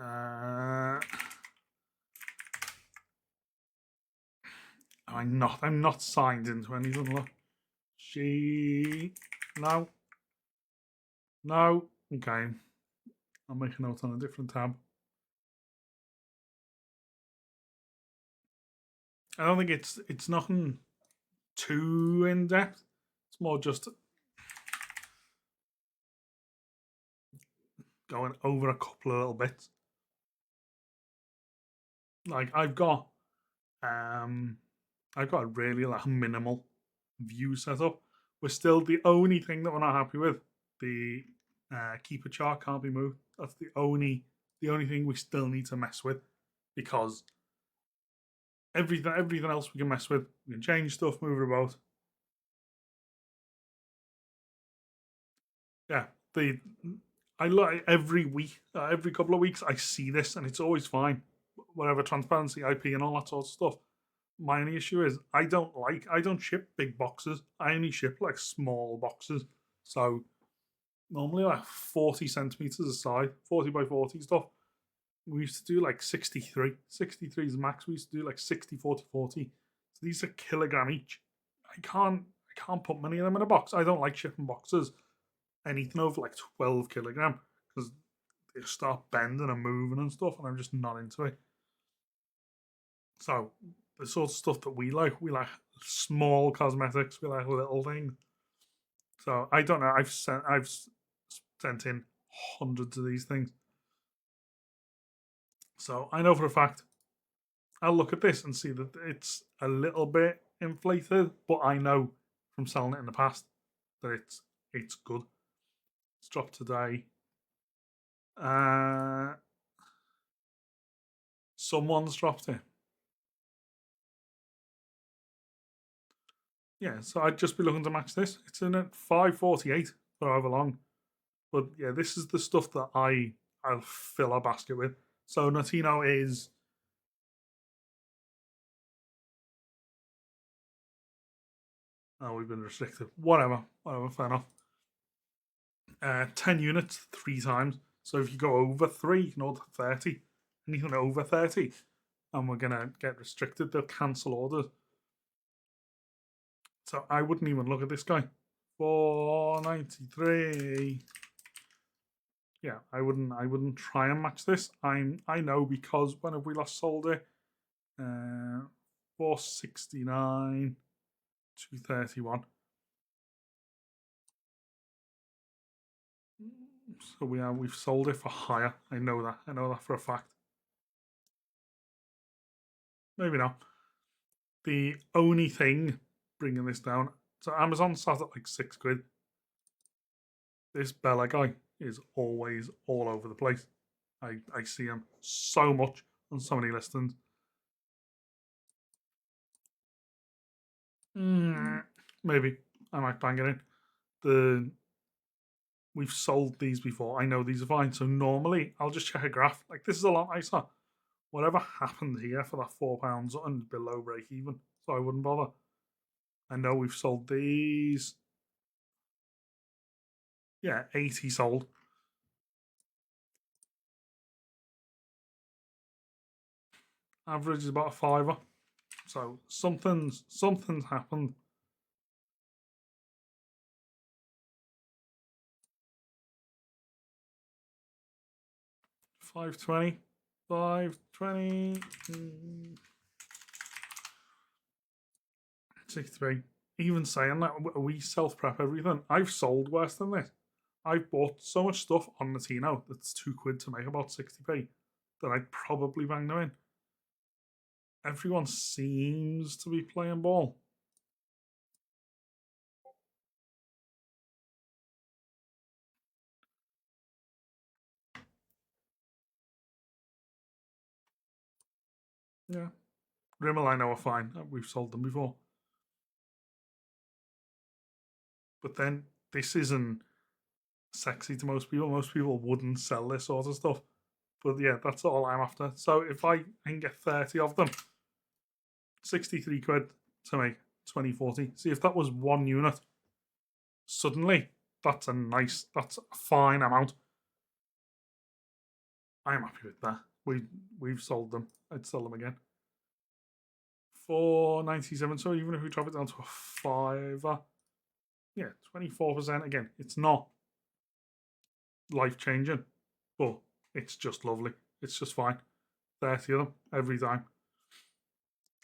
I'm not signed into anything. Look. No. No. Okay. I'll make a note on a different tab. I don't think it's nothing too in depth. It's more just going over a couple of little bits. Like I've got a really like minimal view setup. We're still the only thing that we're not happy with. The keeper chart can't be moved. That's the only thing we still need to mess with, because everything else we can mess with. We can change stuff, move it about. Yeah, I look every week, every couple of weeks, I see this, and it's always fine. Whatever transparency, IP, and all that sort of stuff. My only issue is I don't ship big boxes. I only ship like small boxes. So normally like 40 centimeters a side, 40 by 40 stuff. We used to do like 63. 63 is max. We used to do like 60, 40, 40. So these are kilogram each. I can't put many of them in a box. I don't like shipping boxes anything over like 12 kilogram, because they start bending and moving and stuff, and I'm just not into it. So the sort of stuff that we like small cosmetics, we like little things. So I don't know. I've sent in hundreds of these things. So I know for a fact I'll look at this and see that it's a little bit inflated, but I know from selling it in the past that it's good. It's dropped today. Someone's dropped it. Yeah, so I'd just be looking to match this. It's in at 548 for however long. But yeah, this is the stuff that I'll fill a basket with. So Notino is we've been restricted. Whatever, fair enough. 10 units 3 times. So if you go over 3, you can order 30. Anything over 30, and we're gonna get restricted, they'll cancel orders. So I wouldn't even look at this guy. 493. Yeah, I wouldn't try and match this. I know, because when have we last sold it? 469, 231. So we've sold it for higher. I know that for a fact. Maybe not. The only thing bringing this down, so Amazon sat at like £6. This Bella guy is always all over the place. I see him so much on so many listings. Maybe I might bang it in. We've sold these before. I know these are fine. So normally I'll just check a graph. Like, this is a lot nicer. Whatever happened here for that £4 and below break even, so I wouldn't bother. I know we've sold these. Yeah, 80 sold. Average is about a £5. So something's happened. 520. 520. 63. Even saying that, we self prep everything. I've sold worse than this. I've bought so much stuff on Notino that's £2 to make about 60p that I'd probably bang them in. Everyone seems to be playing ball. Yeah. Rimmel, I know, are fine. We've sold them before. But then this isn't sexy to most people. Most people wouldn't sell this sort of stuff. But yeah, that's all I'm after. So if I can get 30 of them, £63 to make 2040. See, if that was 1 unit, suddenly that's a fine amount. I'm happy with that. We've sold them. I'd sell them again. 4.97. So even if we drop it down to a fiver, yeah, 24%. Again, it's not life changing, but it's just lovely. It's just fine. 30 of them every time.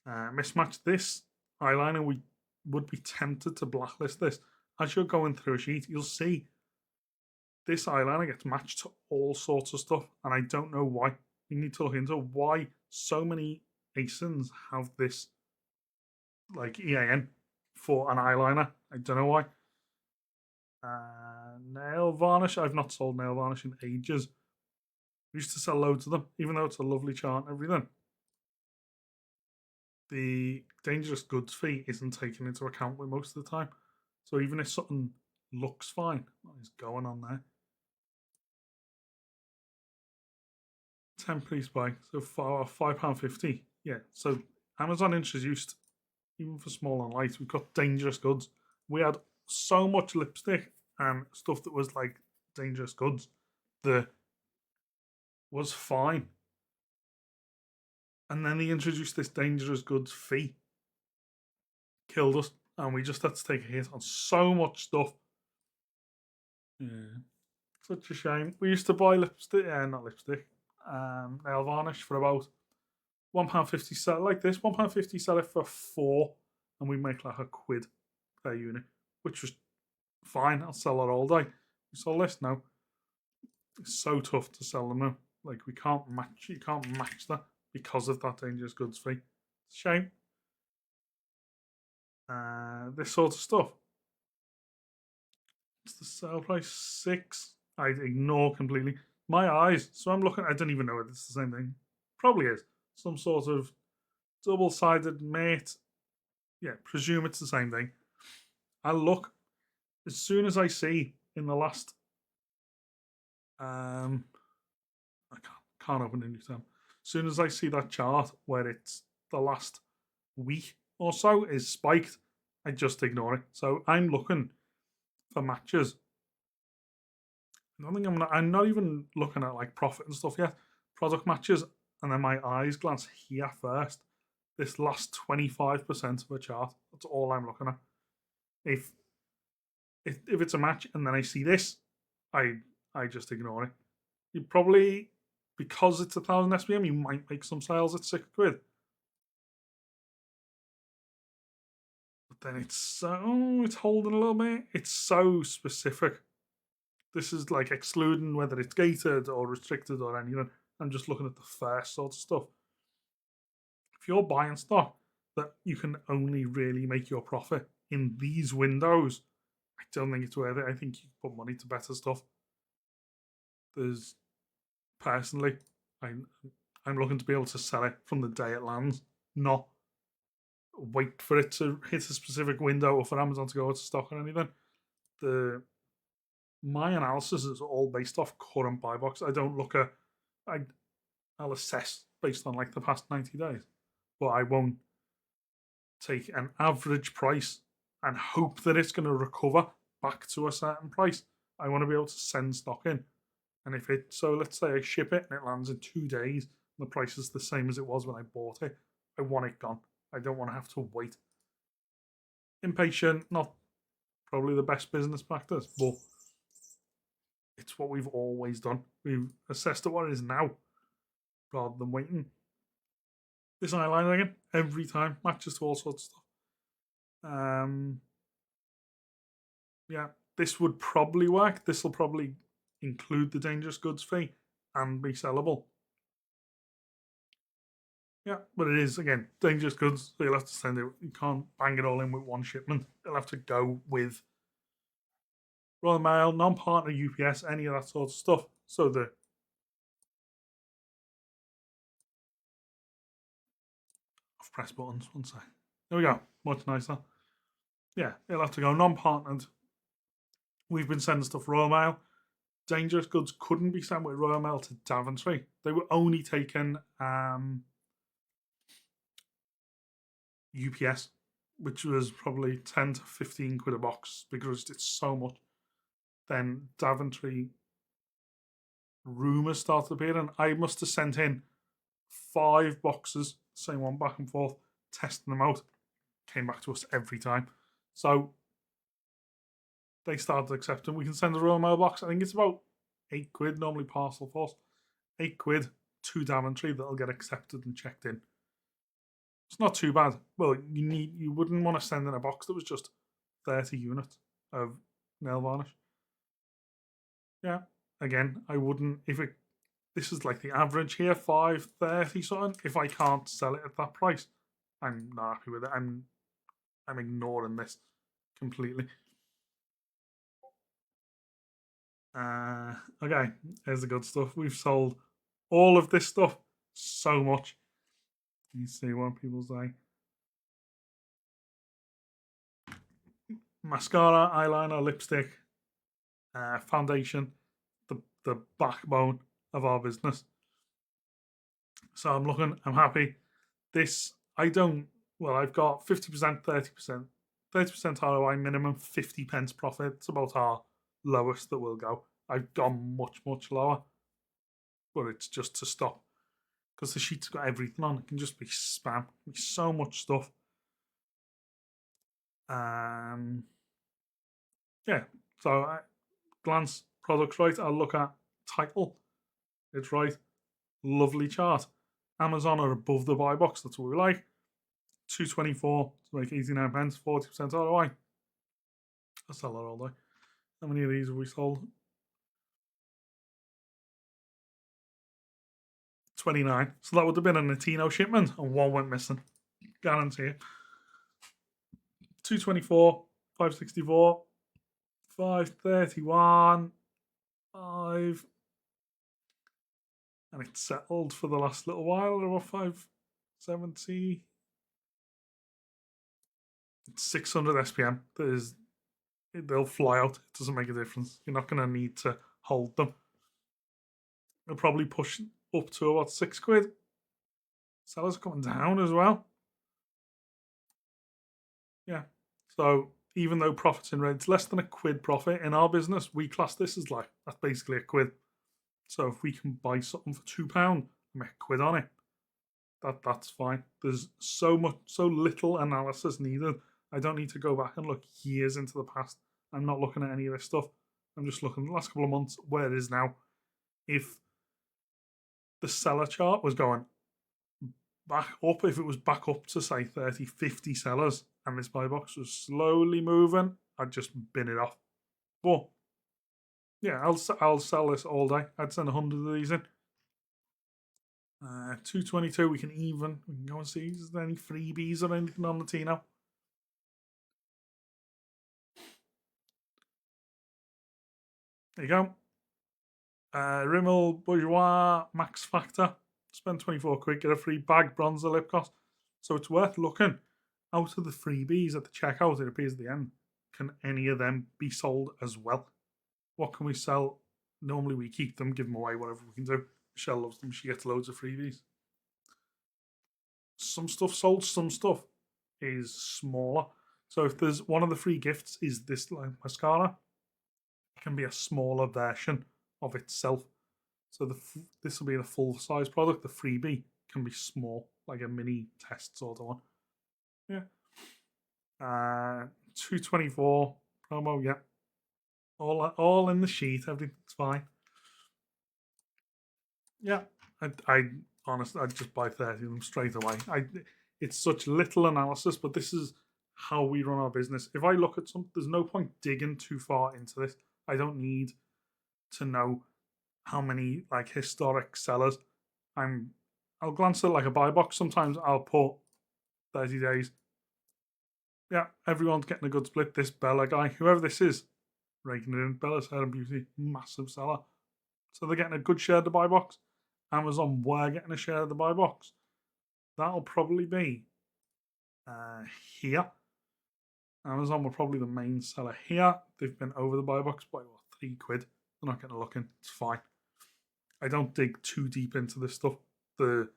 Mismatch this eyeliner. We would be tempted to blacklist this. As you're going through a sheet, you'll see this eyeliner gets matched to all sorts of stuff, and I don't know why. You need to look into why so many ASINs have this like EAN for an eyeliner. I don't know why. Nail varnish. I've not sold nail varnish in ages. We used to sell loads of them, even though it's a lovely chart and everything. The dangerous goods fee isn't taken into account with most of the time. So even if something looks fine, what is going on there? Temporary spike, so for £5.50. Yeah, so Amazon introduced, even for small and light, we've got dangerous goods. We had so much lipstick and stuff that was like dangerous goods that was fine. And then they introduced this dangerous goods fee. Killed us. And we just had to take a hit on so much stuff. Yeah. Such a shame. We used to buy lipstick, not lipstick, nail varnish for about £1.50 sell like this. £1.50 sell it for 4, and we make like £1 per unit, which was fine. I'll sell it all day. We sold this now. It's so tough to sell them now. Like we can't match. You can't match that because of that dangerous goods fee. It's a shame. This sort of stuff. It's the sale price 6. I ignore completely. My eyes. So I'm looking. I don't even know if it's the same thing. Probably is some sort of double-sided mate. Yeah, presume it's the same thing. I look as soon as I see in the last. I can't open a new tab. As soon as I see that chart where it's the last week or so is spiked, I just ignore it. So I'm looking for matches. I don't think I'm not even looking at like profit and stuff yet. Product matches, and then my eyes glance here first. This last 25% of a chart. That's all I'm looking at. If if it's a match and then I see this, I just ignore it. You probably, because it's 1,000 SPM, you might make some sales at £6. But then it's holding a little bit. It's so specific. This is like excluding whether it's gated or restricted or anything. I'm just looking at the first sort of stuff. If you're buying stock that you can only really make your profit in these windows, I don't think it's worth it. I think you put money to better stuff. There's personally, I'm looking to be able to sell it from the day it lands, not wait for it to hit a specific window or for Amazon to go out of stock or anything. My analysis is all based off current buy box. I don't look at. I'll assess based on like the past 90 days, but I won't take an average price and hope that it's going to recover back to a certain price. I want to be able to send stock in. And if it, so let's say I ship it and it lands in 2 days, and the price is the same as it was when I bought it, I want it gone. I don't want to have to wait. Impatient, not probably the best business practice, but it's what we've always done. We've assessed at what it is now rather than waiting. This eyeliner again, every time, matches to all sorts of stuff. Yeah, this would probably work. This will probably include the dangerous goods fee and be sellable. Yeah, but it is, again, dangerous goods, so you'll have to send it. You can't bang it all in with one shipment. You'll have to go with Royal Mail, non-partner UPS, any of that sort of stuff. So I've pressed buttons, one sec. There we go, much nicer. Yeah, it'll have to go non-partnered. We've been sending stuff Royal Mail. Dangerous goods couldn't be sent with Royal Mail to Daventry. They were only taken UPS, which was probably 10 to 15 quid a box because it's so much. Then Daventry rumours started appearing. I must have sent in 5 boxes, same one back and forth, testing them out. Came back to us every time. So they started accepting. We can send a Royal Mail box. I think it's about £8 normally parcel force. £8 to Daventry that'll get accepted and checked in. It's not too bad. Well, you wouldn't want to send in a box that was just 30 units of nail varnish. Yeah. Again, I wouldn't if it. This is like the average here, 5.30 something. If I can't sell it at that price, I'm not happy with it. I'm ignoring this completely. Okay, here's the good stuff. We've sold all of this stuff so much. You see what people say. Mascara, eyeliner, lipstick, foundation, the backbone of our business. So I'm happy. This, I've got 50%, 30%. 30% ROI minimum, 50 pence profit. It's about our lowest that we'll go. I've gone much, much lower, but it's just to stop because the sheet's got everything on. It can just be spam. There's so much stuff. Yeah, so glance products right. I'll look at title. It's right. Lovely chart. Amazon are above the buy box. That's what we like. 224 to make 89 pence, 40% ROI. I'll sell that all day. How many of these have we sold? 29. So that would have been a Notino shipment and one went missing. Guarantee it. 224, 564, 531, 5. And it's settled for the last little while. About 570. It's 600 SPM. They'll fly out. It doesn't make a difference. You're not going to need to hold them. They'll probably push up to about £6. Sellers are coming down as well. Yeah. So even though profits in red, it's less than £1 profit in our business. We class this as like that's basically £1. So if we can buy something for £2 and make £1 on it, that's fine. There's so little analysis needed. I don't need to go back and look years into the past. I'm not looking at any of this stuff. I'm just looking at the last couple of months where it is now. If the seller chart was going back up, if it was back up to say 30, 50 sellers and this buy box was slowly moving, I'd just bin it off. But yeah, I'll sell this all day. I'd send 100 of these in. 222, we can go and see is there any freebies or anything on Notino. There you go. Rimmel Bourjois Max Factor. Spend £24, get a free bag bronzer lip gloss. So it's worth looking. Out of the freebies at the checkout, it appears at the end. Can any of them be sold as well? What can we sell? Normally we keep them, give them away, whatever we can do. Michelle loves them. She gets loads of freebies. Some stuff sold, some stuff is smaller. So if there's one of the free gifts is this like mascara, it can be a smaller version of itself. So this will be the full size product. The freebie can be small, like a mini test sort of one. Yeah. 224 promo. Yeah. All in the sheet. Everything's fine. Yeah. I honestly, I'd just buy 30 of them straight away. It's such little analysis, but this is how we run our business. If I look at there's no point digging too far into this. I don't need to know how many like historic sellers. I'll glance at like a buy box. Sometimes I'll put 30 days. Yeah, everyone's getting a good split. This Bella guy, whoever this is, raking it in. Bella's Hair and Beauty, massive seller. So they're getting a good share of the buy box. Amazon were getting a share of the buy box. That'll probably be here. Amazon were probably the main seller here. They've been over the buy box by £3. They're not getting a look in. It's fine. I don't dig too deep into this stuff. For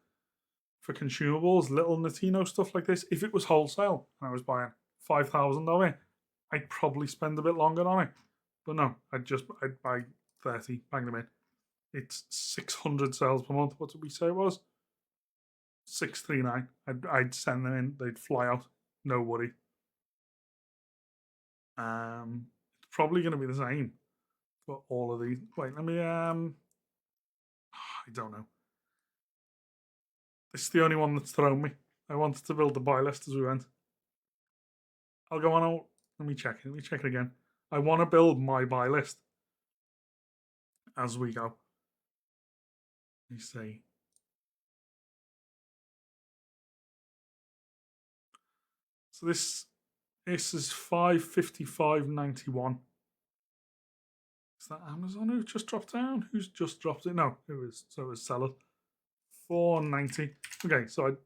consumables, little Notino stuff like this, if it was wholesale and I was buying 5,000 of it, I'd probably spend a bit longer on it. But no, I'd buy 30, bang them in. it's 600 sales per month. What did we say it was? 639. I'd send them in. They'd fly out. No worry. It's probably going to be the same for all of these. Wait, let me. I don't know. This is the only one that's thrown me. I wanted to build the buy list as we went. I'll go on. Let me check it. Let me check it again. I want to build my buy list as we go. Let me see. So this is 555.91. Is that Amazon who just dropped down? Who's just dropped it? No, it was seller. 490. Okay, so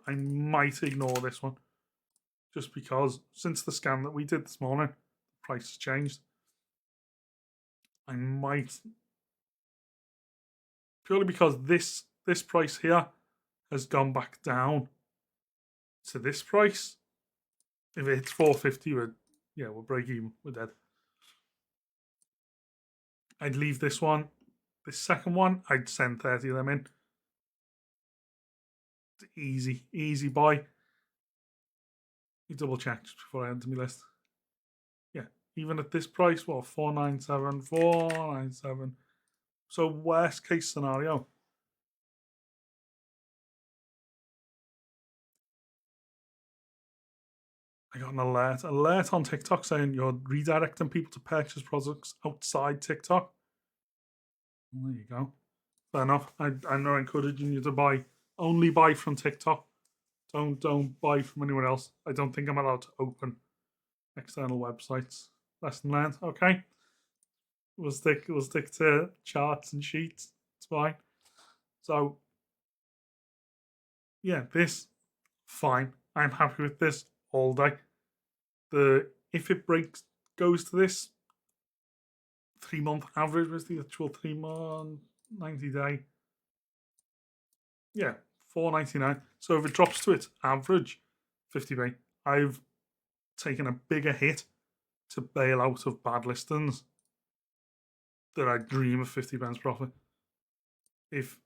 I might ignore this one just because since the scan that we did this morning, the price has changed. I might, purely because this price here has gone back down to this price. If it hits 450, we'll break even. We're dead. I'd leave this one. This second one, I'd send 30 of them in. Easy buy. You double check just before I enter my list. Yeah, even at this price, 497. So worst case scenario, I got an alert on TikTok saying you're redirecting people to purchase products outside TikTok. Well, there you go. Fair enough. I'm not encouraging you to only buy from TikTok. Don't buy from anywhere else. I don't think I'm allowed to open external websites. Lesson learned. Okay. We'll stick to charts and sheets. It's fine. So yeah, this fine. I'm happy with this all day. If it goes to this 3-month average, was the actual 3-month 90-day. Yeah, 4.99. So if it drops to its average 50p, I've taken a bigger hit to bail out of bad listings that I dream of 50 pence profit. If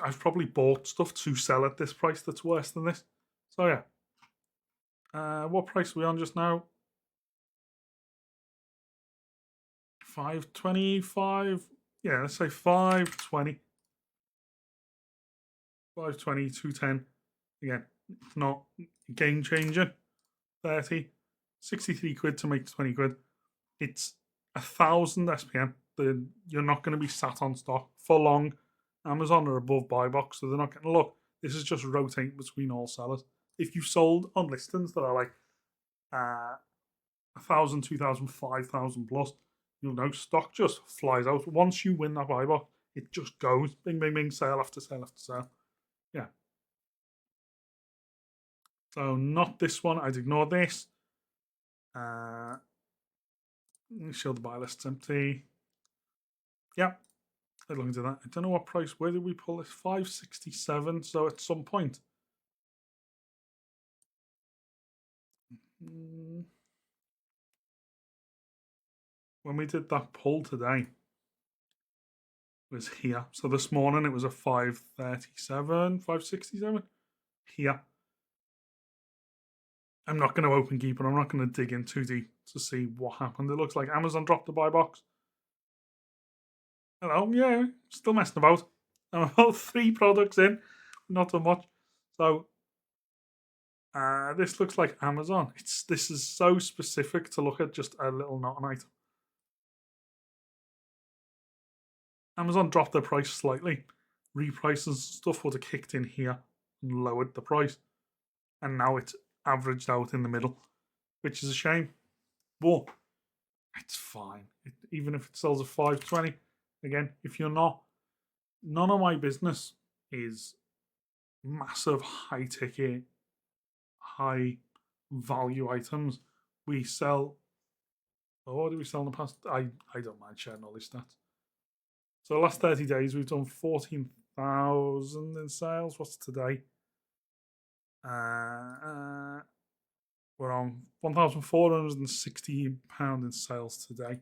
I've probably bought stuff to sell at this price that's worse than this. So yeah. What price are we on just now? 525. Yeah, let's say 520. 520, 210. Again, it's not game changing. 30. 63 quid to make 20 quid. It's 1,000 SPM. You're not going to be sat on stock for long. Amazon are above buy box, so they're not going to look. This is just rotating between all sellers. If you sold on listings that are like 1,000, 2,000, 5,000 plus, you'll know stock just flies out. Once you win that buy box, it just goes bing, bing, bing, sale after sale after sale. Yeah. So not this one. I'd ignore this. Let me show the buy list empty. Yeah. I'd look into that. I don't know what price. Where did we pull this? 567. So at some point. When we did that pull today, was here. So this morning it was a 537, 567 here. I'm not going to open keep it. I'm not going to dig in too deep to see what happened. It looks like Amazon dropped the buy box. Hello, yeah, still messing about. I'm about 3 products in, not so much. So this looks like Amazon. This is so specific to look at just a little not an item. Amazon dropped their price slightly. Reprices stuff would have kicked in here and lowered the price. And now it's averaged out in the middle, which is a shame. But it's fine. Even if it sells at 520, again, if you're not, none of my business is massive high ticket, high value items. We sell, what did we sell in the past? I don't mind sharing all these stats. So the last 30 days, we've done 14,000 in sales. What's today? We're on £1,460 in sales today,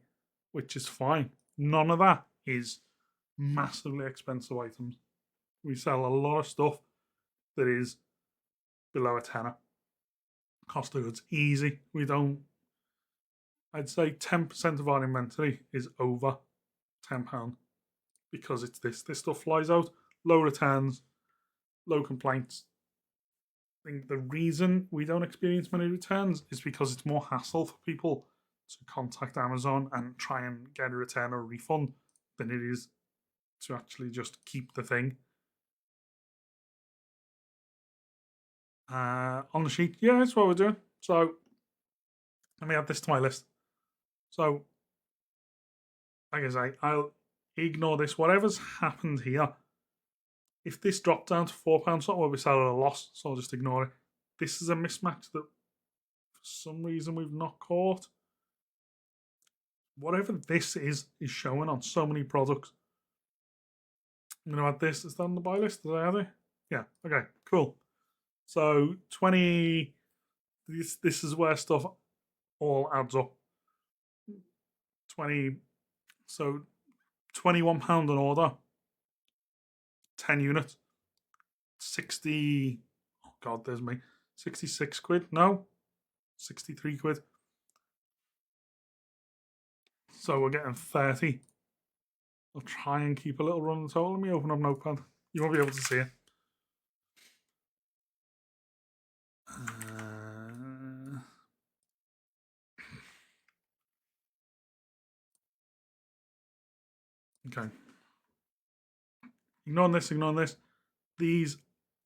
which is fine. None of that is massively expensive items. We sell a lot of stuff that is below a tenner. Cost of goods easy. We don't. I'd say 10% of our inventory is over £10 because it's this. This stuff flies out. Low returns, low complaints. I think the reason we don't experience many returns is because it's more hassle for people to contact Amazon and try and get a return or a refund than it is to actually just keep the thing. On the sheet, yeah, that's what we're doing. So let me add this to my list. So, like I say, I'll ignore this. Whatever's happened here, if this dropped down to £4, we'll be selling at a loss, so I'll just ignore it. This is a mismatch that for some reason we've not caught. Whatever this is showing on so many products. I'm going to add this. Is that on the buy list? Did I add it? Yeah. Okay. Cool. So 20. This is where stuff all adds up. 20. So £21 an order. 10 units. 60. Oh God, there's me. 66 quid. No. 63 quid. So we're getting 30. I'll try and keep a little run on the total. Let me open up Notepad. You won't be able to see it. Okay. Ignoring this. These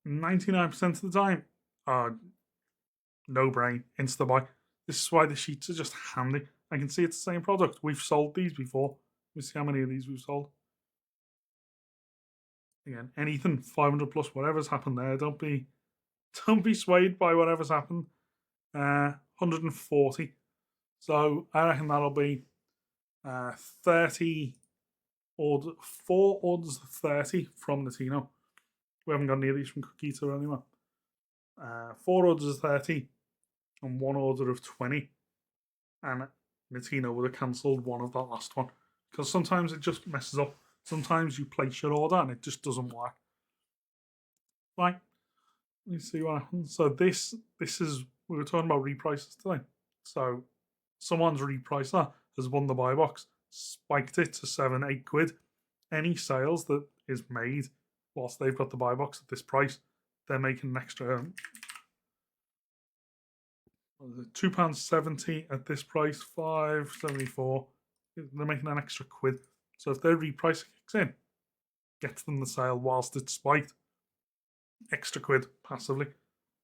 99% of the time are no brain, insta buy. This is why the sheets are just handy. I can see it's the same product. We've sold these before. Let's see how many of these we've sold. Again, anything 500 plus, whatever's happened there. Don't be swayed by whatever's happened. 140. So I reckon that'll be 30 order, 4 orders of 30 from Notino. We haven't got any of these from Cookita or anywhere. 4 orders of 30 and 1 order of 20. And Notino would have cancelled one of that last one. Because sometimes it just messes up. Sometimes you place your order and it just doesn't work. Right. Let me see what happens. So this is, we were talking about reprices today. So someone's repricer has won the buy box, spiked it to 7-8 quid. Any sales that is made whilst they've got the buy box at this price, they're making an extra £2.70 at this price, £5.74. They're making an extra quid. So if their reprice kicks in, gets them the sale whilst it's spiked, extra quid passively.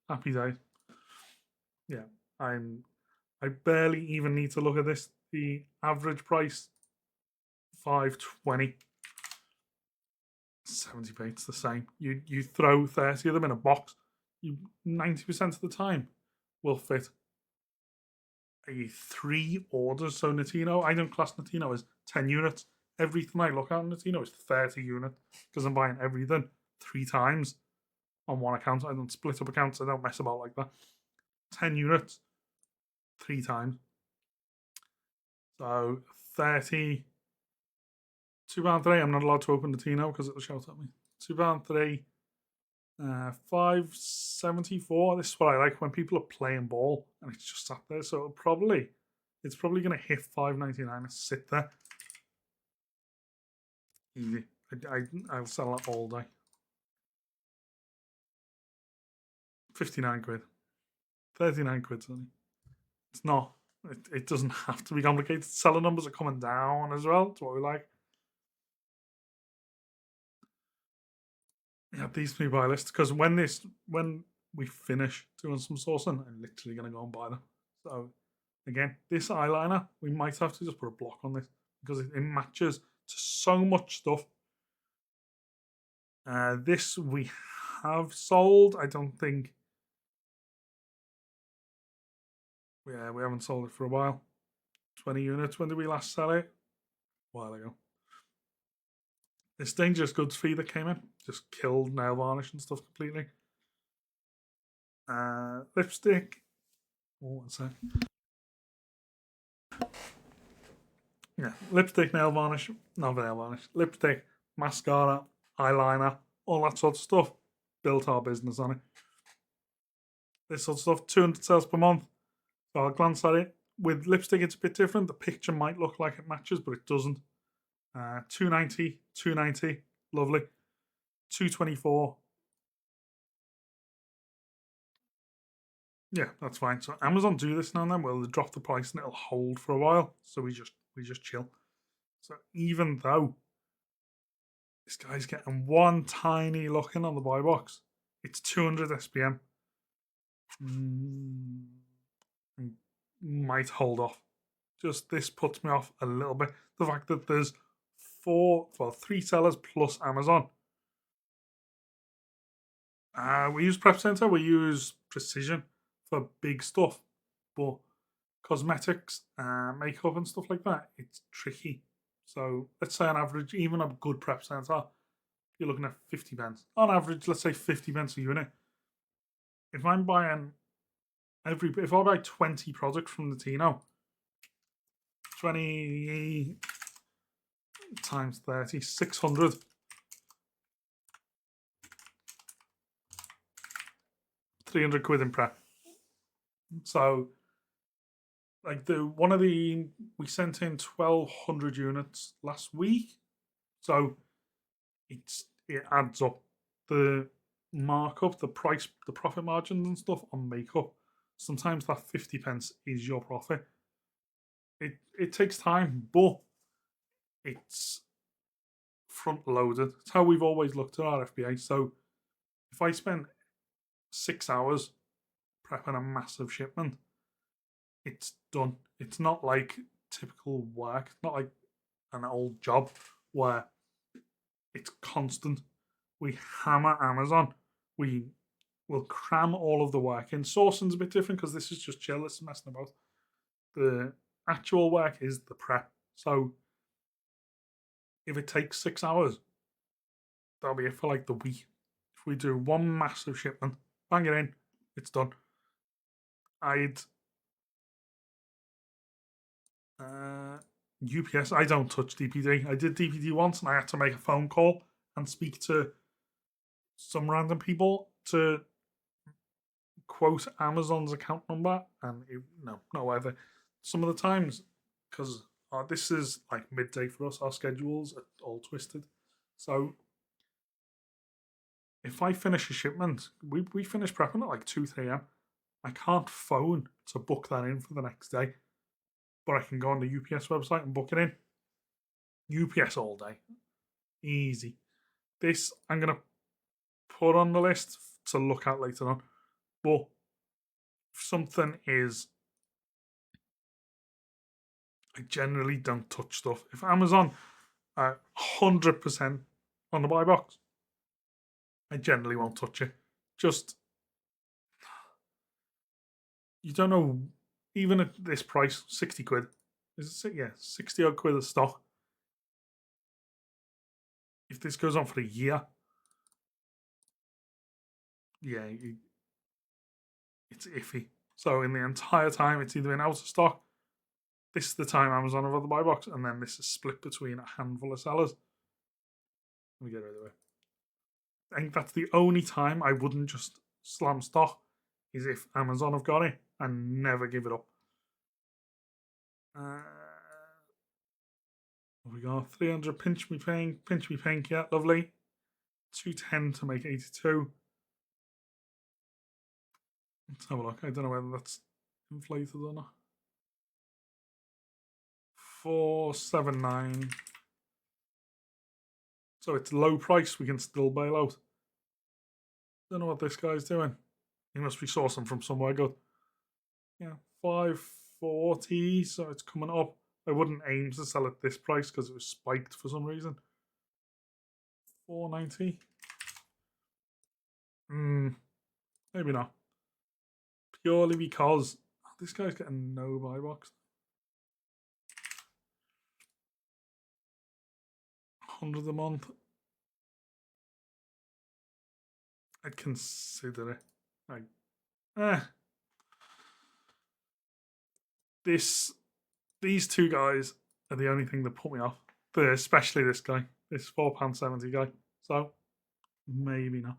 Happy days. Yeah, I barely even need to look at this. The average price, £5.20. 70p, it's the same. You throw 30 of them in a box, 90% of the time will fit 3 orders. So Notino, I don't class Notino as 10 units. Everything I look at on Notino is 30 units because I'm buying everything 3 times on one account. I don't split up accounts. I don't mess about like that. 10 units, 3 times. So 30. £2.3. I'm not allowed to open Notino because it'll shout at me. £2.3. 5.74. This is what I like when people are playing ball and it's just sat there. So it's probably going to hit £5.99 and sit there. Easy. I'll sell that all day. 59 quid. 39 quid, sonny. It's not. It doesn't have to be complicated. Seller numbers are coming down as well. That's what we like. Yeah, these 3 buy lists because when we finish doing some sourcing, I'm literally going to go and buy them. So again, this eyeliner, we might have to just put a block on this because it matches to so much stuff. This we have sold. I don't think. Yeah, we haven't sold it for a while. 20 units. When did we last sell it? A while ago. This dangerous goods fee that came in just killed nail varnish and stuff completely. Lipstick. Oh, one sec. Yeah, lipstick, nail varnish, not nail varnish, lipstick, mascara, eyeliner, all that sort of stuff. Built our business on it. This sort of stuff, 200 sales per month. So I'll glance at it. With lipstick, it's a bit different. The picture might look like it matches, but it doesn't. 290, 290, lovely. 224. Yeah, that's fine. So Amazon do this now and then. Well, they drop the price and it'll hold for a while. So we just chill. So even though this guy's getting one tiny look in on the buy box, it's 200 SPM. Might hold off. Just this puts me off a little bit. The fact that there's 3 sellers plus Amazon. We use Prep Center, we use Precision for big stuff, but cosmetics, makeup, and stuff like that, it's tricky. So let's say on average, even a good Prep Center, you're looking at 50 pence. On average, let's say 50 pence a unit. If I'm buying if I buy 20 products from Notino, 20 times 30, 600. 300 quid in prep. So, like we sent in 1,200 units last week. So it adds up. The markup, the price, the profit margins and stuff on makeup. Sometimes that 50 pence is your profit. It takes time, but it's front loaded. It's how we've always looked at our FBA. So if I spend 6 hours prepping a massive shipment, it's done. It's not like typical work. It's not like an old job where it's constant. We hammer Amazon. We will cram all of the work in. Sourcing's a bit different because this is just chill. It's messing about. The actual work is the prep. So if it takes 6 hours, that'll be it for like the week. If we do one massive shipment, bang it in, it's done. UPS, I don't touch DPD. I did DPD once and I had to make a phone call and speak to some random people to quote Amazon's account number, and no either. Some of the times, because this is like midday for us, our schedules are all twisted. So if I finish a shipment, we finish prepping at like 2, 3 a.m. I can't phone to book that in for the next day, but I can go on the UPS website and book it in. UPS all day. Easy. This I'm going to put on the list to look at later on. But if something is, I generally don't touch stuff. If Amazon are 100% on the buy box, I generally won't touch it. Just, you don't know, even at this price, 60 quid. Is it? Yeah, 60 odd quid of stock. If this goes on for a year, yeah, it's iffy. So in the entire time, it's either been out of stock. This is the time Amazon have the buy box, and then this is split between a handful of sellers. Let me get rid of it. I think that's the only time I wouldn't just slam stock, is if Amazon have got it and never give it up. We got 300. Pinch me pink. Yeah, lovely. 210 to make 82. Let's have a look. I don't know whether that's inflated or not. 479. So it's low price. We can still bail out. Don't know what this guy's doing. He must be sourcing from somewhere good. Yeah, 540. So it's coming up. I wouldn't aim to sell at this price because it was spiked for some reason. 490. Maybe not. Purely because this guy's getting no buy box. 100 a month. I'd consider it. These two guys are the only thing that put me off. Especially this guy, this £4.70 guy. So maybe not.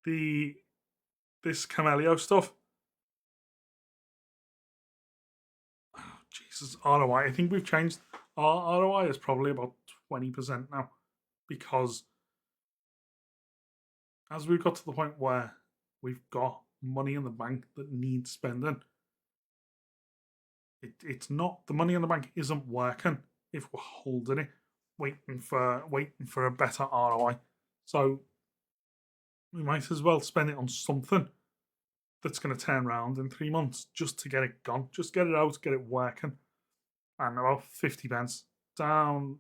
This Camelio stuff. Oh, Jesus, ROI. I think we've changed. Our ROI is probably about 20% now, because as we've got to the point where we've got money in the bank that needs spending, it's not, the money in the bank isn't working if we're holding it, waiting for a better ROI. So we might as well spend it on something that's going to turn around in 3 months, just to get it gone, just get it out, get it working. And about 50 pence down.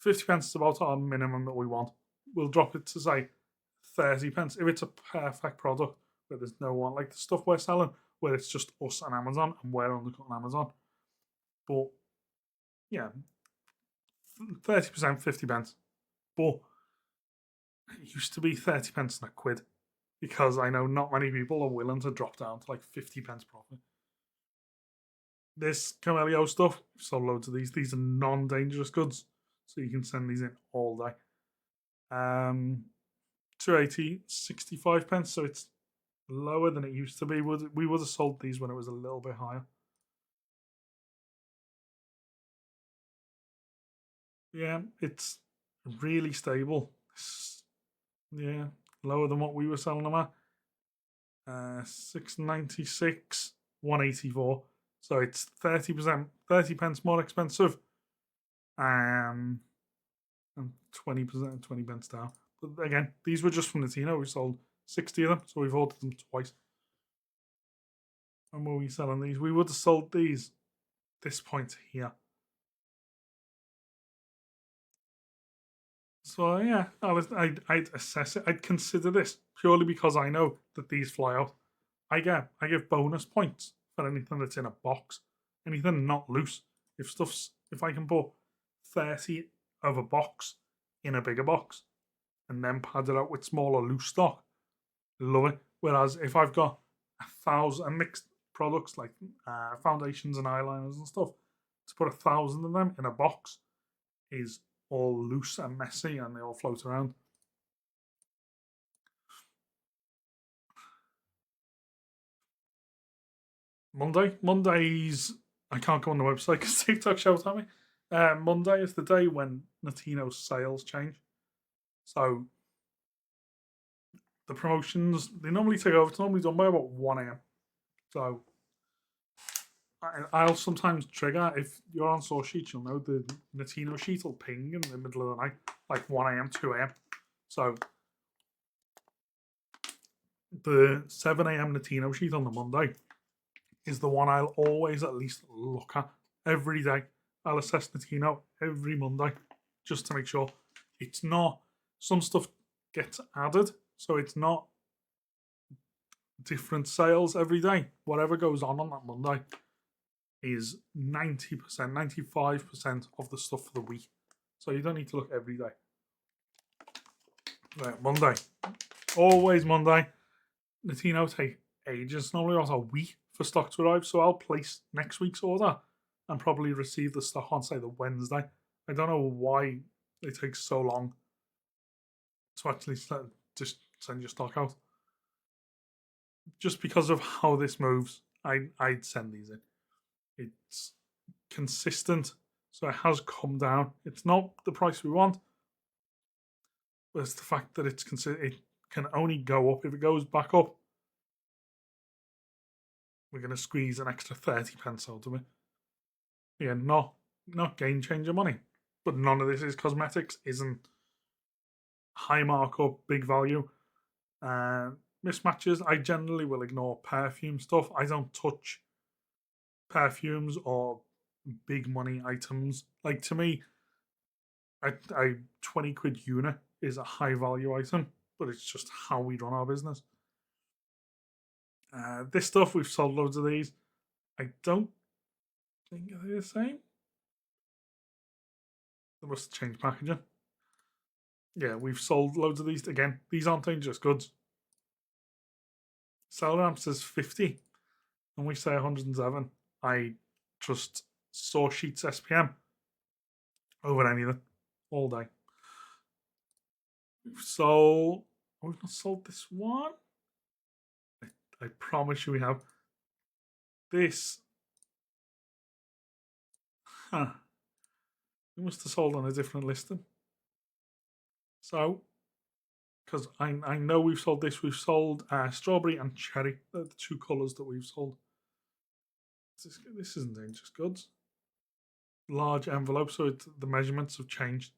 50 pence is about our minimum that we want. We'll drop it to say 30 pence if it's a perfect product where there's no one, like the stuff we're selling where it's just us and Amazon and we're undercutting Amazon. But yeah, 30%, 50 pence. But it used to be 30 pence and a quid, because I know not many people are willing to drop down to like 50 pence profit. This Camelio stuff, we've sold loads of these. These are non-dangerous goods, so you can send these in all day. 280, 65 pence, so it's lower than it used to be. We would have sold these when it was a little bit higher. Yeah, it's really stable. Yeah, lower than what we were selling them at. 696, 184. So it's 30%, 30 pence more expensive. And 20%, 20 pence down. But again, these were just from Notino. We sold 60 of them, so we've ordered them twice. And were we selling these? We would have sold these this point here. So yeah, I'd assess it. I'd consider this purely because I know that these fly out. I give bonus points for anything that's in a box, anything not loose. If I can put 30 of a box in a bigger box and then pad it out with smaller loose stock, love it. Whereas if I've got 1,000 mixed products like foundations and eyeliners and stuff, to put 1,000 of them in a box is all loose and messy and they all float around. Mondays, I can't go on the website because TikTok shout at me. Monday is the day when Notino's sales change. So the promotions, they normally take over. It's normally done by about 1 a.m. So I'll sometimes trigger, if you're on SourceSheets, you'll know the Notino sheet will ping in the middle of the night, like 1 a.m., 2 a.m. So the 7 a.m. Notino sheet on the Monday is the one I'll always at least look at every day. I'll assess Notino every Monday just to make sure it's not, some stuff gets added, so it's not different sales every day. Whatever goes on that Monday is 90%, 95% of the stuff for the week. So you don't need to look every day. Right, Monday. Always Monday. Notino take ages, normally about a week for stock to arrive, so I'll place next week's order and probably receive the stock on, say, the Wednesday. I don't know why it takes so long to actually just send your stock out. Just because of how this moves, I'd send these in. It's consistent, so it has come down. It's not the price we want, but it's the fact that it can only go up. If it goes back up, we're going to squeeze an extra 30 pence out of it. Yeah, not game changer money, but none of this is cosmetics, isn't high markup, big value. Mismatches, I generally will ignore perfume stuff. I don't touch perfumes or big money items. Like, to me, a 20 quid unit is a high value item, but it's just how we run our business. This stuff, we've sold loads of these. I don't think they're the same. They must change packaging. Yeah, we've sold loads of these. Again, these aren't dangerous goods. Celeramp says 50, and we say 107. I trust SourceSheets SPM. over anything all day. We've sold. We've not sold this one. I promise you we have. This. Huh. We must have sold on a different listing. So, because I know we've sold this. We've sold strawberry and cherry. They're the two colours that we've sold. This isn't dangerous goods. Large envelope, so the measurements have changed.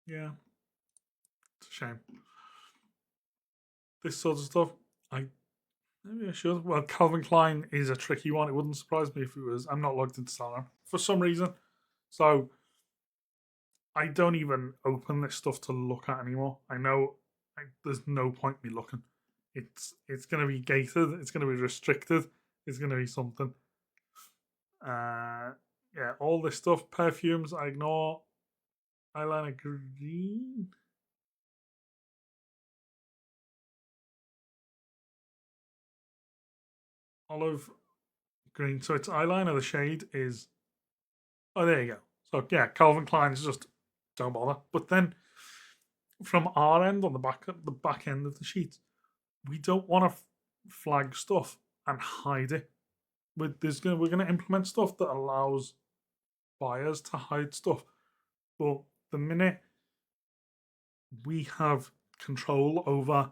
Yeah, it's a shame. This sort of stuff, maybe I should. Well, Calvin Klein is a tricky one. It wouldn't surprise me if it was. I'm not logged into Salon for some reason, so I don't even open this stuff to look at anymore. I know there's no point me looking. It's going to be gated. It's going to be restricted. It's going to be something. Yeah, all this stuff. Perfumes, I ignore. Eyeliner green. Olive green. So it's eyeliner. The shade is. Oh, there you go. So yeah, Calvin Klein is just don't bother. But then from our end on the back end of the sheet, we don't want to flag stuff and hide it. We're going to implement stuff that allows buyers to hide stuff. But the minute we have control over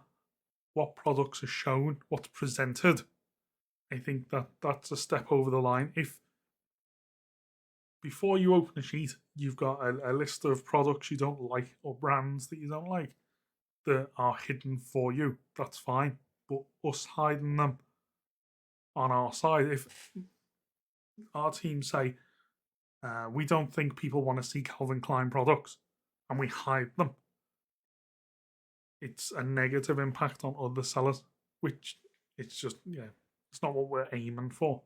what products are shown, what's presented, I think that's a step over the line. If before you open a sheet, you've got a list of products you don't like or brands that you don't like that are hidden for you, that's fine. But us hiding them on our side, if our team say, we don't think people want to see Calvin Klein products, and we hide them, it's a negative impact on other sellers, which it's just, it's not what we're aiming for.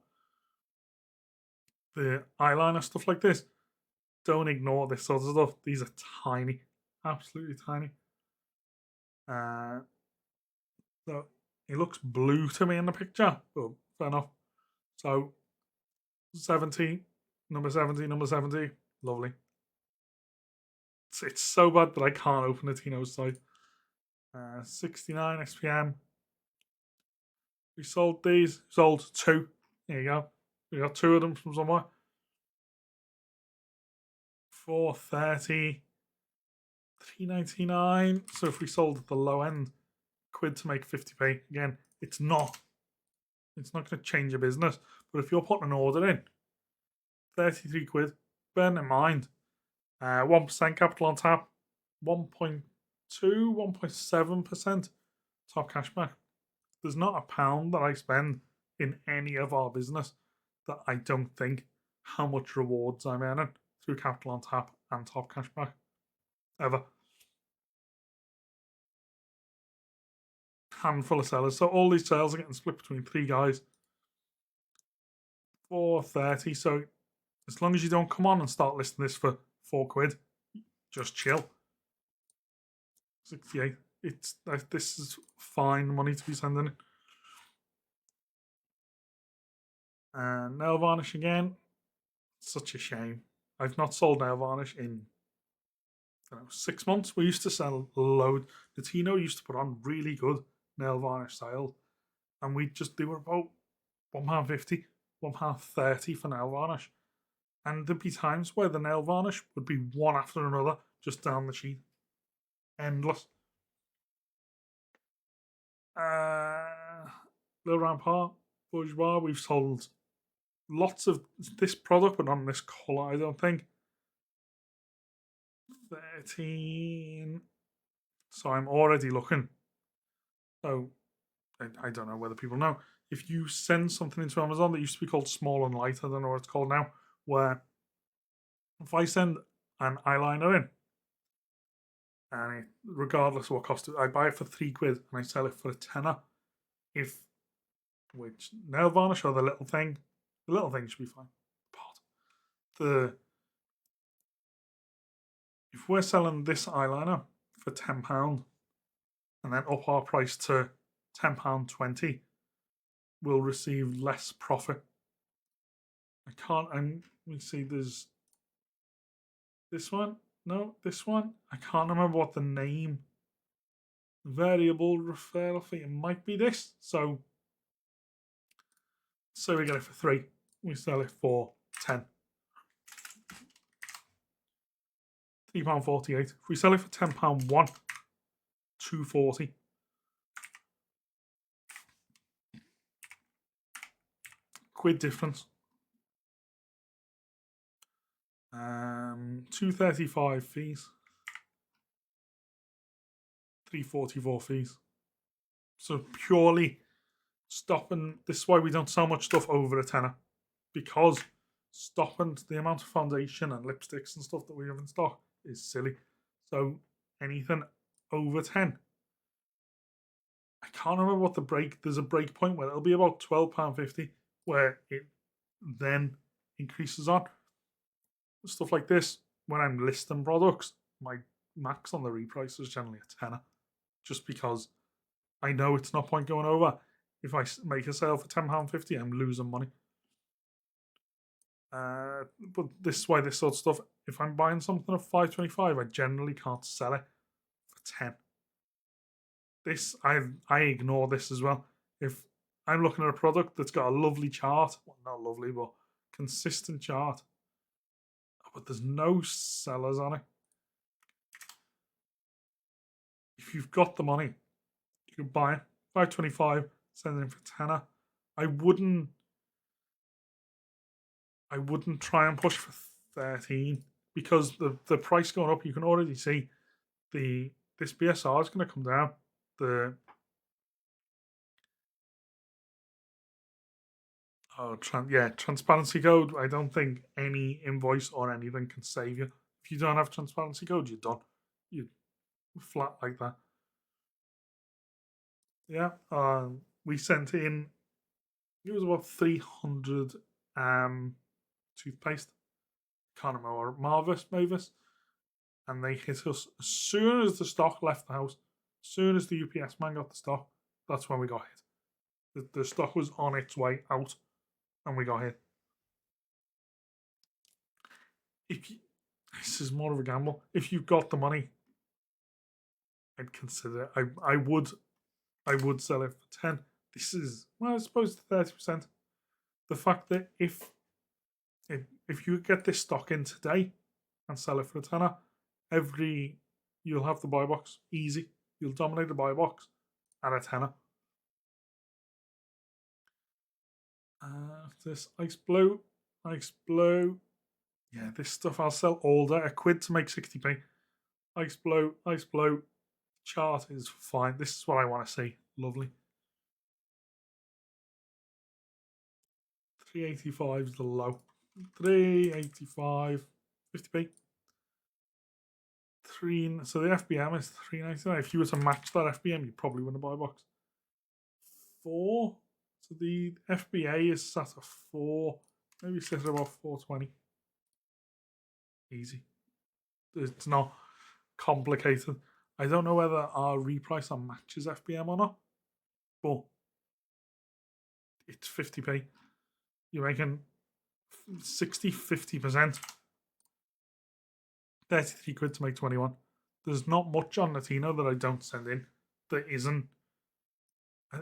The eyeliner stuff like this, don't ignore this sort of stuff. These are tiny, absolutely tiny. So it looks blue to me in the picture, but fair enough. So 70, number 70, number 70, lovely. It's so bad that I can't open the Tino's site. 69 SPM. We sold these. Sold two. There you go. We got two of them from somewhere. 430. 399. So if we sold at the low end, quid to make 50p. Again, it's not going to change your business. But if you're putting an order in, 33 quid, bear in mind, 1% capital on tap, 1.2, 1.7% top cashback. There's not a pound that I spend in any of our business that I don't think how much rewards I'm earning through capital on tap and top cashback. Ever. Handful of sellers. So all these sales are getting split between three guys. 430. So as long as you don't come on and start listing this for 4 quid, just chill. 68. This is fine money to be sending in. And nail varnish again. Such a shame. I've not sold nail varnish in 6 months. We used to sell a load. Notino used to put on really good nail varnish sales, and they were about £1.50, £1.30 for nail varnish. And there'd be times where the nail varnish would be one after another, just down the sheet. Endless. Little Rampart, Bourgeois, we've sold lots of this product, but not in this colour, I don't think. 13. So I'm already looking. So I don't know whether people know. If you send something into Amazon that used to be called Small and Light, I don't know what it's called now, where if I send an eyeliner in, and regardless of what cost it, I buy it for 3 quid and I sell it for a tenner. Which nail varnish or the little thing should be fine. If we're selling this eyeliner for £10 and then up our price to £10.20, we'll receive less profit I can't. Let me see. There's this one. No, this one. I can't remember what the name. Variable referral fee. It might be this. So we get it for 3. We sell it for 10. £3.48. If we sell it for £10, £2.40. Quid difference. 2.35 fees. 3.44 fees. So purely stopping. This is why we don't sell much stuff over a tenner, because stopping the amount of foundation and lipsticks and stuff that we have in stock is silly. So anything over 10. I can't remember what the break. There's a break point where it'll be about £12.50, where it then increases on. Stuff like this, when I'm listing products, my max on the reprice is generally a tenner, just because I know it's not point going over. If I make a sale for £10.50, I'm losing money. But this is why this sort of stuff, if I'm buying something at £5.25, I generally can't sell it for 10. This, I ignore this as well. If I'm looking at a product that's got a lovely chart, well, not lovely, but consistent chart, but there's no sellers on it. If you've got the money, you can buy it. £5.25, send it in for tenner. I wouldn't try and push for 13, because the price going up, you can already see this BSR is going to come down. Transparency code. I don't think any invoice or anything can save you. If you don't have transparency code, you're done. You're flat like that. Yeah. We sent in. It was about 300 toothpaste. Can't remember, Mavis, and they hit us as soon as the stock left the house. As soon as the UPS man got the stock, that's when we got hit. The stock was on its way out, and we got hit. This is more of a gamble. If you've got the money, I'd consider it. I would sell it for 10. This is, well, I suppose 30%. The fact that if you get this stock in today and sell it for a tenner, you'll have the buy box easy. You'll dominate the buy box at a tenner. This ice blue. Yeah, this stuff I'll sell all day. £1 to make 60p. Ice blue. Chart is fine. This is what I want to see. Lovely. 385 is the low. 385, 50p. So the FBM is 399. If you were to match that FBM, you'd probably win a buy box. 4. So the FBA is set at 4. Maybe set at about 420. Easy. It's not complicated. I don't know whether our reprice on matches FBM or not, but it's 50p. You're making 50%. £33 to make 21. There's not much on Notino that I don't send in that isn't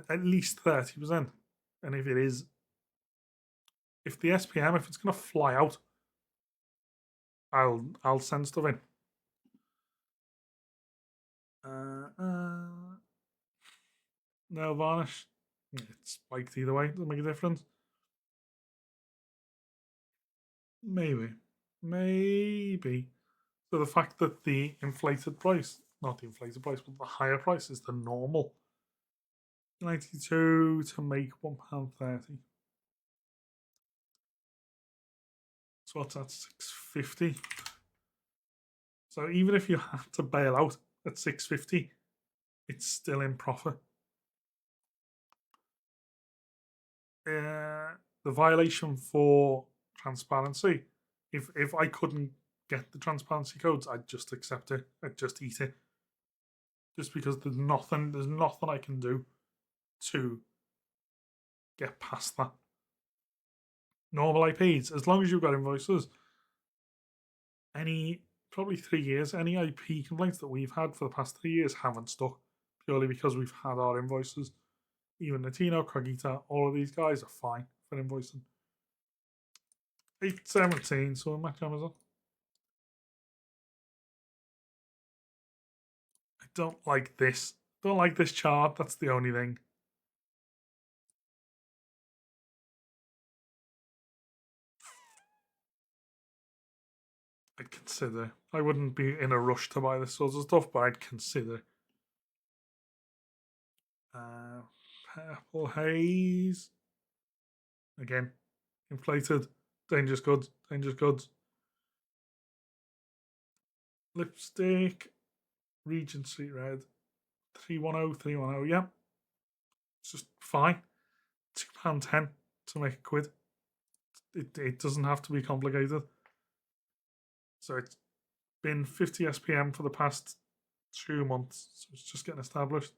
at least 30%. And if it is, if the SPM, if it's going to fly out, I'll send stuff in. Nail varnish. It's spiked either way. Doesn't make a difference. Maybe. So the fact that the inflated price, not the inflated price, but the higher price is the normal. 92 to make £1.30. So what's that? £6.50. So even if you had to bail out at £6.50, it's still in profit. The violation for transparency, if I couldn't get the transparency codes, I'd just accept it. I'd just eat it. Just because there's nothing I can do to get past that. normal IPs, as long as you've got invoices, probably 3 years, any IP complaints that we've had for the past 3 years haven't stuck purely because we've had our invoices. Even Notino, Cogita, all of these guys are fine for invoicing. 817, so we'll match Amazon. I don't like this. Don't like this chart. That's the only thing. I'd consider. I wouldn't be in a rush to buy this sort of stuff, but I'd consider. Purple haze. Again, inflated. Dangerous goods. Dangerous goods. Lipstick. Regency red. 310, 310. Yeah. It's just fine. £2.10 to make a quid. It doesn't have to be complicated. So it's been 50 SPM for the past 2 months. So it's just getting established.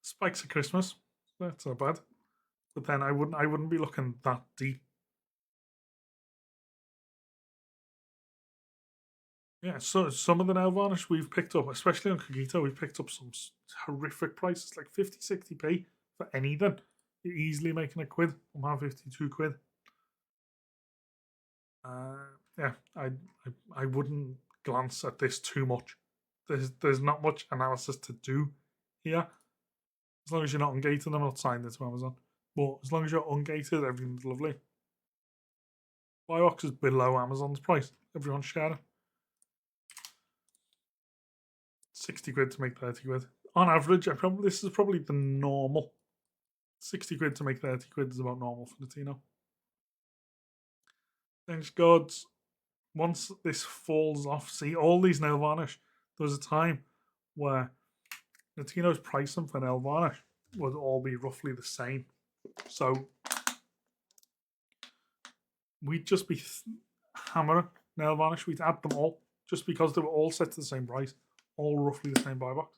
Spikes at Christmas. That's not bad. But then I wouldn't be looking that deep. Yeah, so some of the nail varnish we've picked up, especially on Cogito, we've picked up some horrific prices, like 50, 60p for anything. You're easily making a quid. I'm having 52 quid. Yeah, I wouldn't glance at this too much. There's not much analysis to do here. As long as you're not ungated, I'm not signing it to Amazon. But as long as you're ungated, everything's lovely. Buy box is below Amazon's price. Everyone's sharing. 60 quid to make 30 quid. On average, this is probably the normal. 60 quid to make 30 quid is about normal for Notino. Thanks gods. Once this falls off, see all these nail varnish. There was a time where Notino's pricing for nail varnish would all be roughly the same. So we'd just be hammering nail varnish. We'd add them all just because they were all set to the same price, all roughly the same buy box.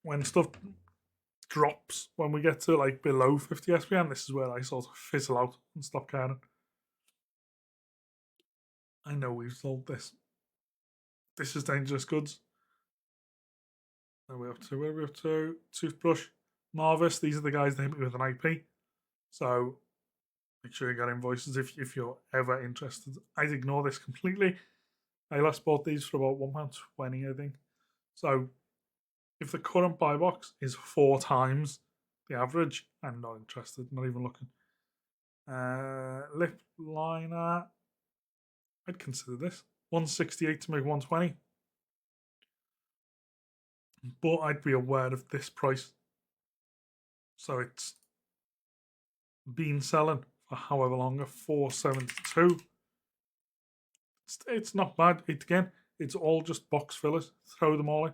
When stuff drops, when we get to like below 50 SPM, this is where I sort of fizzle out and stop caring. I know we've sold this. This is dangerous goods. Where are we up to? Toothbrush. Marvis. These are the guys that hit me with an IP. So make sure you got invoices if you're ever interested. I'd ignore this completely. I last bought these for about £1.20, I think. So if the current buy box is 4 times the average, I'm not interested, not even looking. Lip liner. I'd consider this. 168 to make 120. But I'd be aware of this price. So it's been selling for however long, at 472. It's not bad. It's all just box fillers. Throw them all in.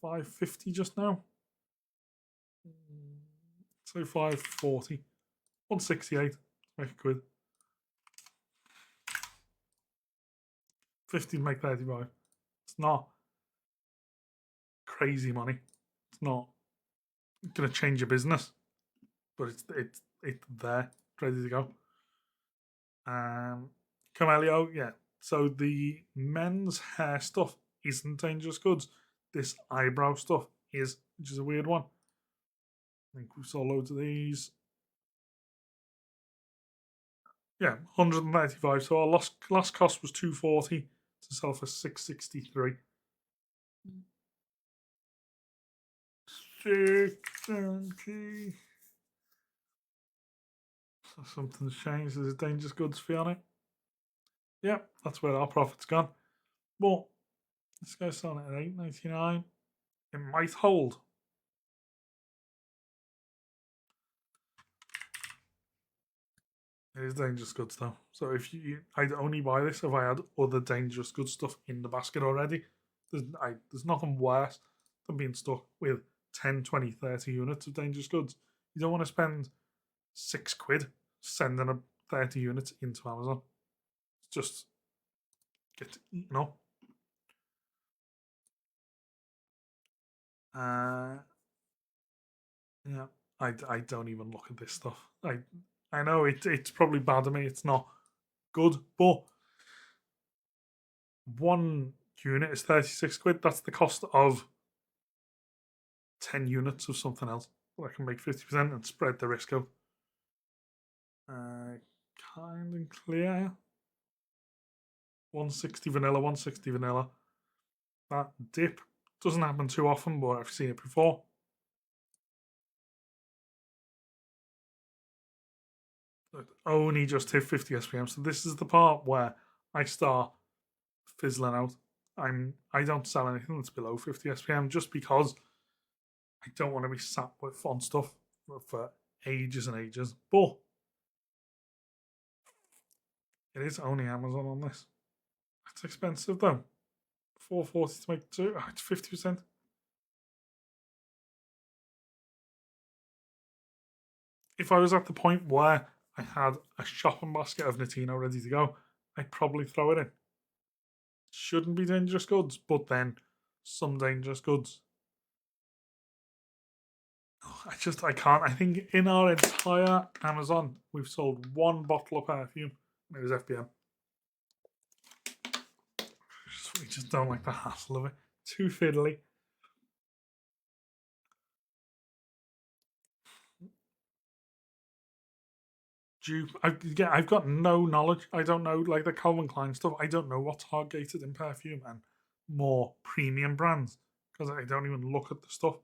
550 just now. So 540. 168. Make a quid. 50 make 35. It's not crazy money. It's not going to change your business, but it's there, ready to go. Camelio, yeah. So the men's hair stuff isn't dangerous goods. This eyebrow stuff is, which is a weird one. I think we saw loads of these. Yeah, 195. So our last cost was 240 to sell for 663. So something's changed. There's a dangerous goods fee on it. Yeah, that's where our profit's gone. But this guy's selling it at $8.99. It might hold. It is dangerous goods though. So I'd only buy this if I had other dangerous goods stuff in the basket already. There's nothing worse than being stuck with 10, 20, 30 units of dangerous goods. You don't want to spend £6 sending a 30 units into Amazon. Just get eaten up. Yeah, I don't even look at this stuff. I know it's probably bad of me. It's not good, but one unit is 36 quid. That's the cost of 10 units of something else. I can make 50% and spread the risk out. Kind and clear. 160 vanilla, 160 vanilla. That dip doesn't happen too often, but I've seen it before. It only just hit 50 SPM, so this is the part where I start fizzling out. I don't sell anything that's below 50 SPM just because I don't want to be sat with fun stuff for ages and ages. But it is only Amazon on this. It's expensive though. 440 to make two. Oh, it's 50%. If I was at the point where I had a shopping basket of Notino ready to go, I'd probably throw it in. Shouldn't be dangerous goods, but then some dangerous goods. I can't. I think in our entire Amazon, we've sold one bottle of perfume, and it was FBM. We just don't like the hassle of it. Too fiddly. Dupe. I've got no knowledge. I don't know, like the Calvin Klein stuff. I don't know what's hard gated in perfume and more premium brands because I don't even look at the stuff.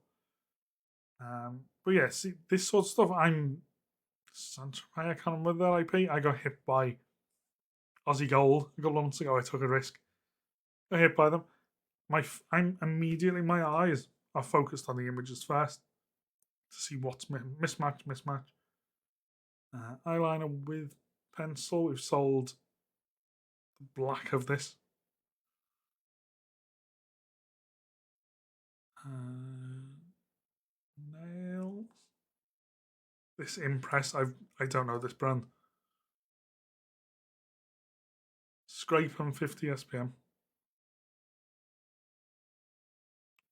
But yeah, see, this sort of stuff, I can't remember their IP. I got hit by Aussie Gold a couple of months ago. I took a risk. Got hit by them. My eyes are focused on the images first to see what's mismatch. Eyeliner with pencil. We've sold the black of this. Nails. This Impress. I don't know this brand. Scrape on 50 SPM.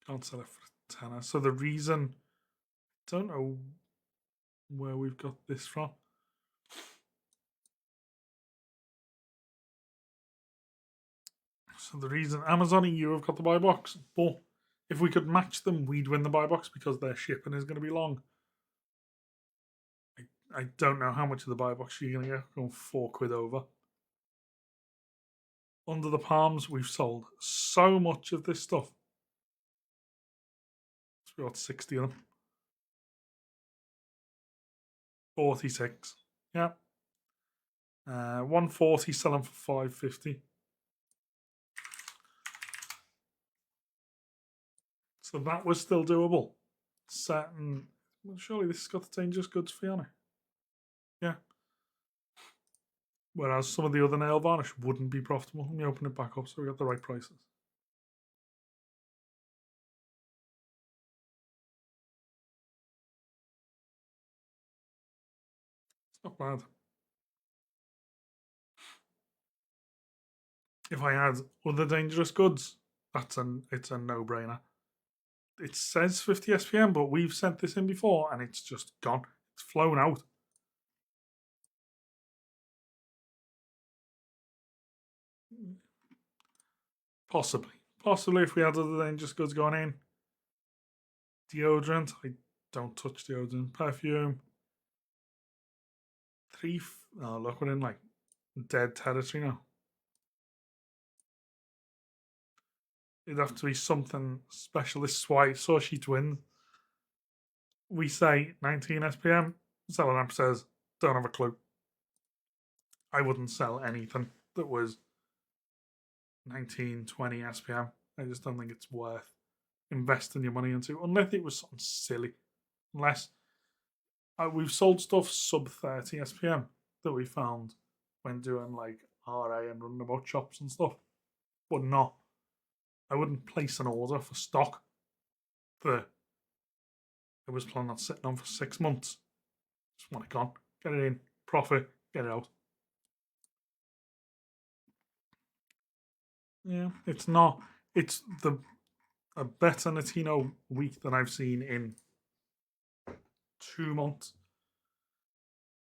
Can't sell it for a tenner. So the reason, don't know where we've got this from. So the reason Amazon EU have got the buy box, but if we could match them, we'd win the buy box because their shipping is going to be long. I don't know how much of the buy box you're going to get. Going £4 over. Under the palms, we've sold so much of this stuff. We've got 60 of them. 46. Yeah. 140 selling for 550. So that was still doable. Certain. Well, surely this has got the dangerous goods fee on it. Yeah. Whereas some of the other nail varnish wouldn't be profitable. Let me open it back up so we got the right prices. It's not bad. If I had other dangerous goods, it's a no-brainer. It says 50 SPM, but we've sent this in before and it's just gone. It's flown out. Possibly. Possibly if we had other dangerous goods going in. Deodorant. I don't touch deodorant. Perfume. Oh, look, we're in like dead territory now. It'd have to be something special. This is why SourceSheets wins. We say 19 SPM. Selling app says, don't have a clue. I wouldn't sell anything that was 19, 20 SPM. I just don't think it's worth investing your money into unless it was something silly. Unless we've sold stuff sub 30 SPM that we found when doing like RA and running about shops and stuff, but not. I wouldn't place an order for stock that I was planning on sitting on for 6 months. Just want it gone, get it in, profit, get it out. Yeah, it's not. It's the. a better Notino week than I've seen in 2 months.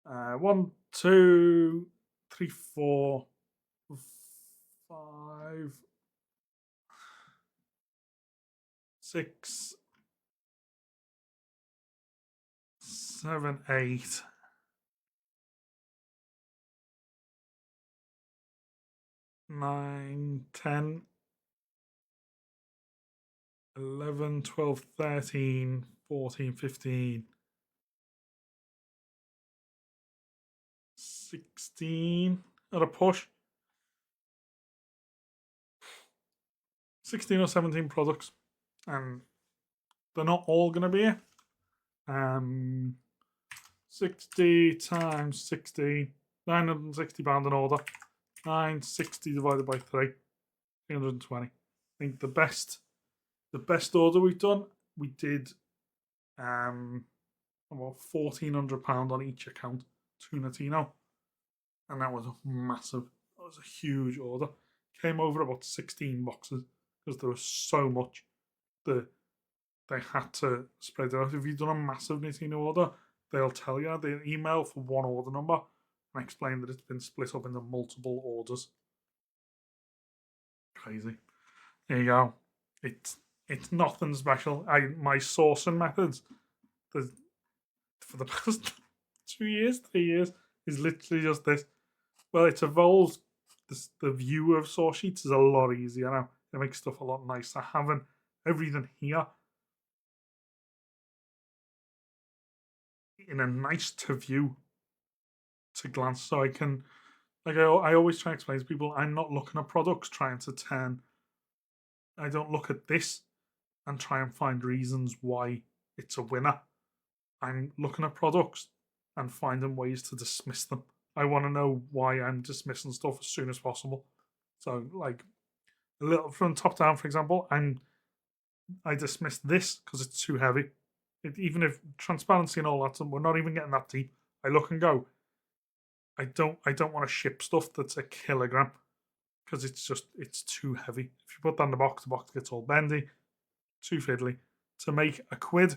1, 2, 3, 4, 5, 6, 7, 8, 9, 10, 11, 12, 13, 14, 15, 16 at a push. 16 or 17 products, and they're not all going to be it. 60 times 60, £960 an order. 960 divided by 3, 320. I think the best order we've done, we did about £1,400 on each account to Notino, and that was massive. That was a huge order. Came over about 16 boxes because there was so much that they had to spread it out. If you've done a massive Notino order, they'll tell you. They'll email for one order number and explain that it's been split up into multiple orders. Crazy. There you go. It's nothing special. My sourcing methods for the past 2 years, 3 years is literally just this. Well, it's evolved. The view of SourceSheets is a lot easier now. It makes stuff a lot nicer. Having everything here in a nice to view to glance, so I can, like, I always try to explain to people, I'm not looking at products trying to turn. I don't look at this and try and find reasons why it's a winner. I'm looking at products and finding ways to dismiss them. I want to know why I'm dismissing stuff as soon as possible. So, like, a little from top down, for example, I dismiss this because it's too heavy. Even if transparency and all that, we're not even getting that deep. I look and go, I don't want to ship stuff that's a kilogram because it's too heavy. If you put that in the box gets all bendy, too fiddly. To make a quid,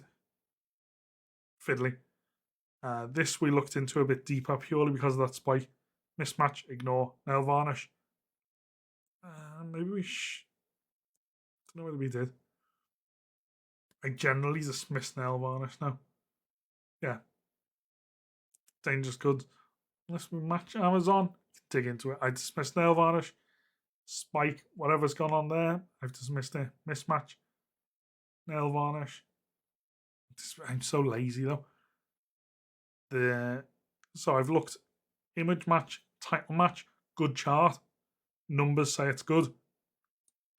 fiddly. This we looked into a bit deeper purely because of that spike. Mismatch, ignore, nail varnish. Maybe we don't know whether we did. I generally dismiss nail varnish now. Yeah. Dangerous goods. Unless we match Amazon, dig into it. I dismiss nail varnish. Spike, whatever's gone on there, I've dismissed it. Mismatch, nail varnish. I'm so lazy though. So I've looked image match, title match, good chart, numbers say it's good.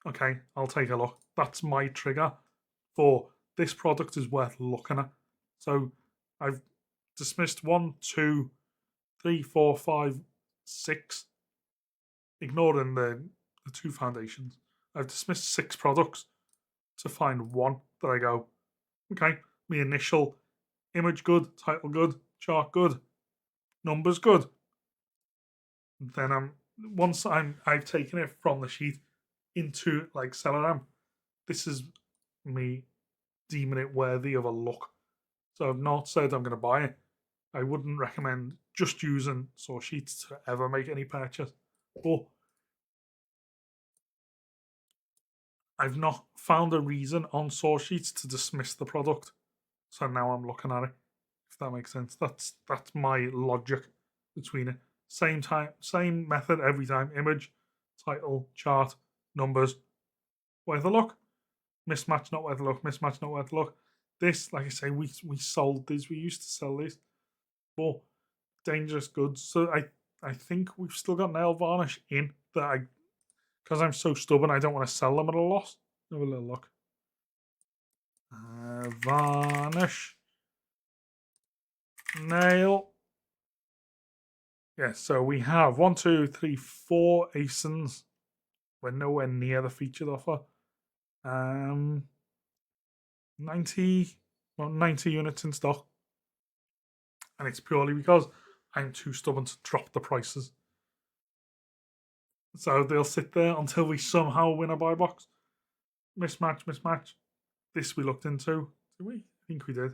Okay, I'll take a look. That's my trigger for this product is worth looking at. So I've dismissed 1, 2, 3, 4, 5, 6, ignoring the 2 foundations. I've dismissed 6 products to find one that I go, okay, my initial image good, title good, chart good, numbers good. Then once I've taken it from the sheet into like Celeram, this is me deeming it worthy of a look. So I've not said I'm going to buy it. I wouldn't recommend just using SourceSheets to ever make any purchase. But I've not found a reason on SourceSheets to dismiss the product. So now I'm looking at it. If that makes sense. That's my logic between it. Same method every time. Image, title, chart, numbers. Worth a look. Mismatch, not worth a look. Mismatch, not worth a look. This, like I say, we sold these. We used to sell these. But dangerous goods. So I think we've still got nail varnish in that because I'm so stubborn, I don't want to sell them at a loss. Have a little look. Varnish. Nail. Yeah, so we have 1, 2, 3, 4 ASINs. We're nowhere near the featured offer. 90 units in stock. And it's purely because I'm too stubborn to drop the prices. So they'll sit there until we somehow win a buy box. mismatch. This we looked into. Did we? I think we did.